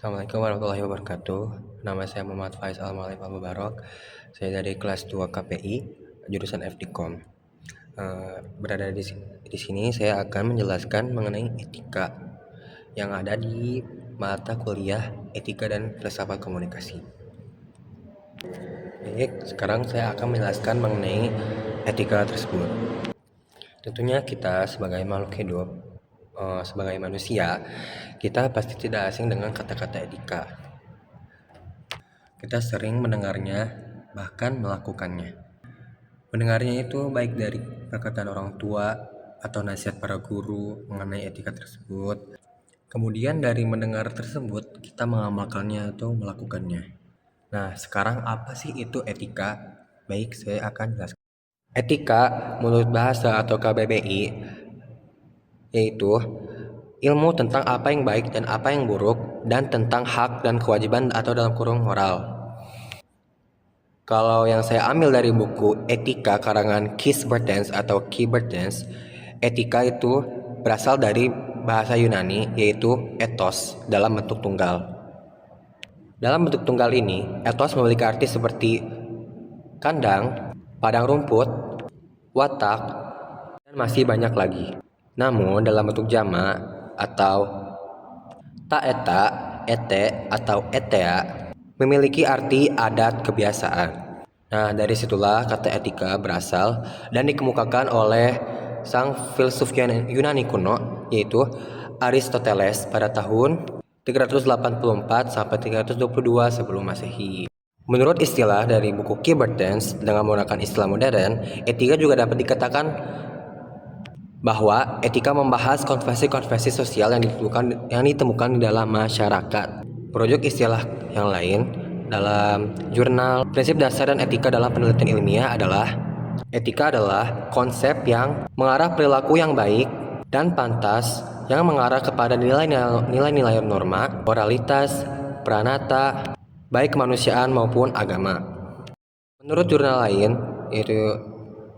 Assalamualaikum warahmatullahi wabarakatuh. Nama saya Muhammad Faiz Al-Ma'arif Al-Mubarak. Saya dari kelas 2 KPI, jurusan FDKOM. Berada di sini saya akan menjelaskan mengenai etika yang ada di mata kuliah Etika dan Filsafat Komunikasi. Baik, sekarang saya akan menjelaskan mengenai etika tersebut. Tentunya kita sebagai makhluk hidup, sebagai manusia, kita pasti tidak asing dengan kata-kata etika. Kita sering mendengarnya, bahkan melakukannya. Mendengarnya itu baik dari perkataan orang tua atau nasihat para guru mengenai etika tersebut. Kemudian dari mendengar tersebut, kita mengamalkannya atau melakukannya. Nah, sekarang apa sih itu etika? Baik, saya akan jelaskan. Etika menurut bahasa atau KBBI yaitu ilmu tentang apa yang baik dan apa yang buruk, dan tentang hak dan kewajiban atau dalam kurung moral. Kalau yang saya ambil dari buku Etika karangan Kees Bertens atau Key Bertens, etika itu berasal dari bahasa Yunani yaitu ethos dalam bentuk tunggal. Dalam bentuk tunggal ini, ethos memiliki arti seperti kandang, padang rumput, watak, dan masih banyak lagi. Namun dalam bentuk jamak atau taeta, ete, atau etea memiliki arti adat kebiasaan. Nah, dari situlah kata etika berasal dan dikemukakan oleh sang filsuf Yunani kuno yaitu Aristoteles pada tahun 384 sampai 322 sebelum Masehi. Menurut istilah dari buku Key Bertens, dengan menggunakan istilah modern, etika juga dapat dikatakan bahwa etika membahas konvensi-konvensi sosial yang ditemukan di dalam masyarakat. Merujuk istilah yang lain, dalam jurnal Prinsip Dasar dan Etika dalam Penelitian Ilmiah etika adalah konsep yang mengarah perilaku yang baik dan pantas yang mengarah kepada nilai-nilai norma, moralitas, pranata, baik kemanusiaan maupun agama. Menurut jurnal lain, yaitu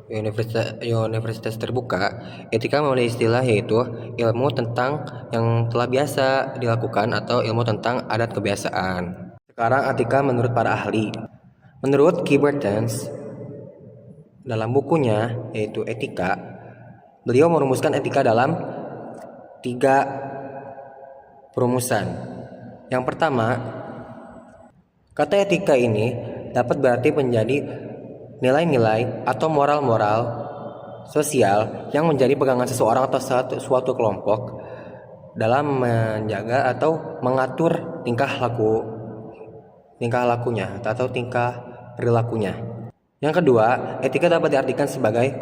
Universitas Terbuka, etika memiliki istilah yaitu ilmu tentang yang telah biasa dilakukan atau ilmu tentang adat kebiasaan. Sekarang etika menurut para ahli. Menurut Key Bertens, dalam bukunya yaitu Etika, beliau merumuskan etika dalam 3 perumusan. Yang pertama, kata etika ini dapat berarti menjadi nilai-nilai atau moral-moral sosial yang menjadi pegangan seseorang atau suatu kelompok dalam menjaga atau mengatur tingkah lakunya atau tingkah perilakunya. Yang kedua, etika dapat diartikan sebagai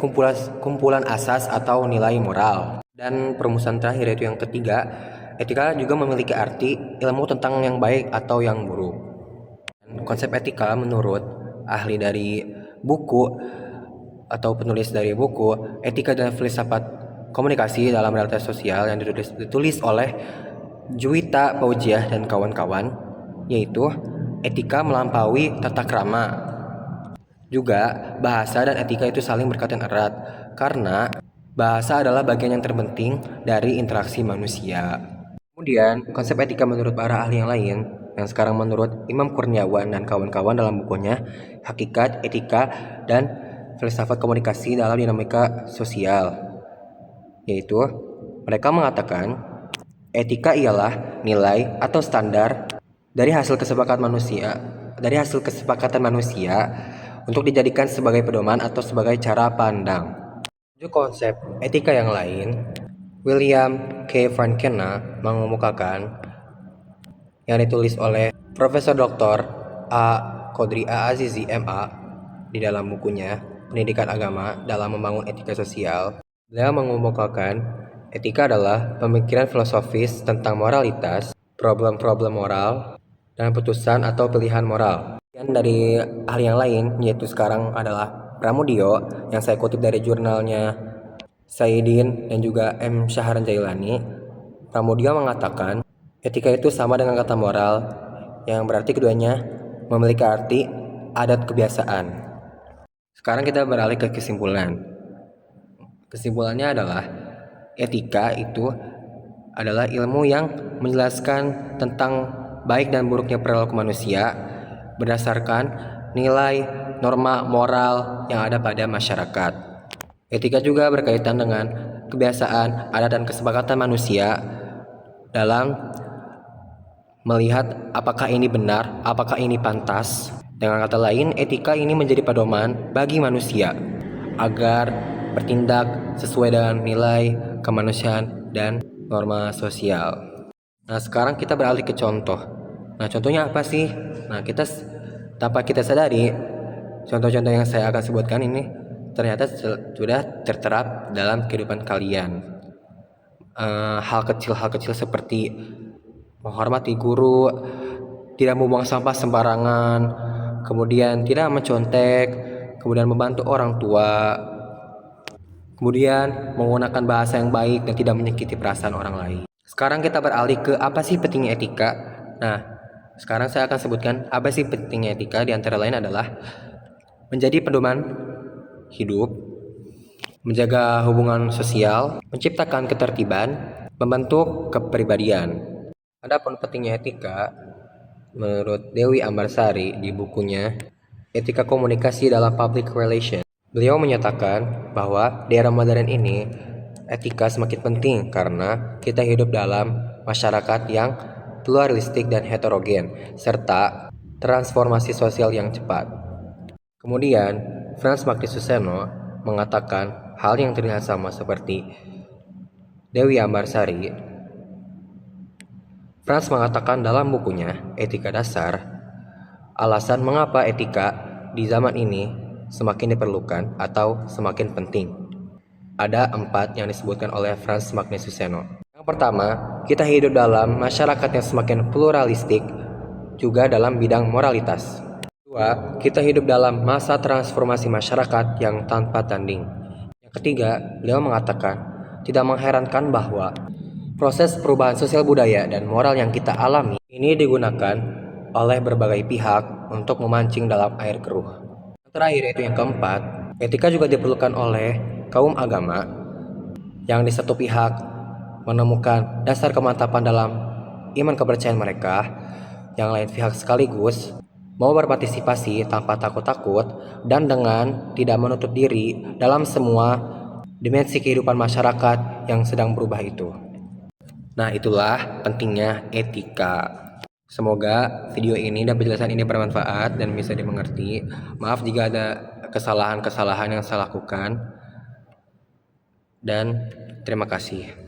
kumpulan asas atau nilai moral. Dan perumusan terakhir yaitu yang ketiga, etika juga memiliki arti ilmu tentang yang baik atau yang buruk. Konsep etika menurut ahli dari buku atau penulis dari buku Etika dan Filsafat Komunikasi dalam Realitas Sosial yang ditulis oleh Juwita Paujiah dan kawan-kawan, yaitu etika melampaui tata krama. Juga bahasa dan etika itu saling berkaitan erat karena bahasa adalah bagian yang terpenting dari interaksi manusia. Kemudian konsep etika menurut para ahli yang lain yang sekarang menurut Imam Kurniawan dan kawan-kawan dalam bukunya Hakikat, Etika, dan Filsafat Komunikasi dalam Dinamika Sosial, yaitu mereka mengatakan etika ialah nilai atau standar dari hasil kesepakatan manusia untuk dijadikan sebagai pedoman atau sebagai cara pandang. Untuk konsep etika yang lain, William K. Frankena mengemukakan yang ditulis oleh Profesor Dr. A. Qodri A. Azizi MA di dalam bukunya Pendidikan Agama dalam Membangun Etika Sosial. Beliau mengemukakan etika adalah pemikiran filosofis tentang moralitas, problem-problem moral, dan putusan atau pilihan moral. Dan dari ahli yang lain yaitu sekarang adalah Pramudio yang saya kutip dari jurnalnya Saidin dan juga M. Syahran Jailani. Pramudio mengatakan etika itu sama dengan kata moral, yang berarti keduanya memiliki arti adat kebiasaan. Sekarang kita beralih ke kesimpulan. Kesimpulannya adalah etika itu adalah ilmu yang menjelaskan tentang baik dan buruknya perilaku manusia berdasarkan nilai norma moral yang ada pada masyarakat. Etika juga berkaitan dengan kebiasaan, adat, dan kesepakatan manusia dalam melihat apakah ini benar, apakah ini pantas. Dengan kata lain, etika ini menjadi pedoman bagi manusia agar bertindak sesuai dengan nilai kemanusiaan dan norma sosial. Nah, sekarang kita beralih ke contoh. Nah, contohnya apa sih? Nah, tanpa kita sadari, contoh-contoh yang saya akan sebutkan ini ternyata sudah terterap dalam kehidupan kalian. Hal kecil seperti menghormati guru, tidak membuang sampah sembarangan, kemudian tidak mencontek, kemudian membantu orang tua, kemudian menggunakan bahasa yang baik dan tidak menyakiti perasaan orang lain. Sekarang kita beralih ke apa sih pentingnya etika. Nah, sekarang saya akan sebutkan apa sih pentingnya etika. Di antara lain adalah menjadi pedoman hidup, menjaga hubungan sosial, menciptakan ketertiban, membentuk kepribadian. Adapun pentingnya etika, menurut Dewi Ambarsari di bukunya Etika Komunikasi dalam Public Relation, beliau menyatakan bahwa di era modern ini etika semakin penting karena kita hidup dalam masyarakat yang pluralistik dan heterogen serta transformasi sosial yang cepat. Kemudian, Frans Magnisuseno mengatakan hal yang terlihat sama seperti Dewi Ambarsari. Frans mengatakan dalam bukunya Etika Dasar, alasan mengapa etika di zaman ini semakin diperlukan atau semakin penting. Ada 4 yang disebutkan oleh Frans Magnisuseno. Yang pertama, kita hidup dalam masyarakat yang semakin pluralistik juga dalam bidang moralitas. Kedua, kita hidup dalam masa transformasi masyarakat yang tanpa tanding. Yang ketiga, beliau mengatakan tidak mengherankan bahwa proses perubahan sosial budaya dan moral yang kita alami ini digunakan oleh berbagai pihak untuk memancing dalam air keruh. Yang terakhir yaitu yang keempat, etika juga diperlukan oleh kaum agama yang di satu pihak menemukan dasar kemantapan dalam iman kepercayaan mereka, yang lain pihak sekaligus mau berpartisipasi tanpa takut-takut dan dengan tidak menutup diri dalam semua dimensi kehidupan masyarakat yang sedang berubah itu. Nah, itulah pentingnya etika. Semoga video ini dan penjelasan ini bermanfaat dan bisa dimengerti. Maaf jika ada kesalahan-kesalahan yang saya lakukan. Dan terima kasih.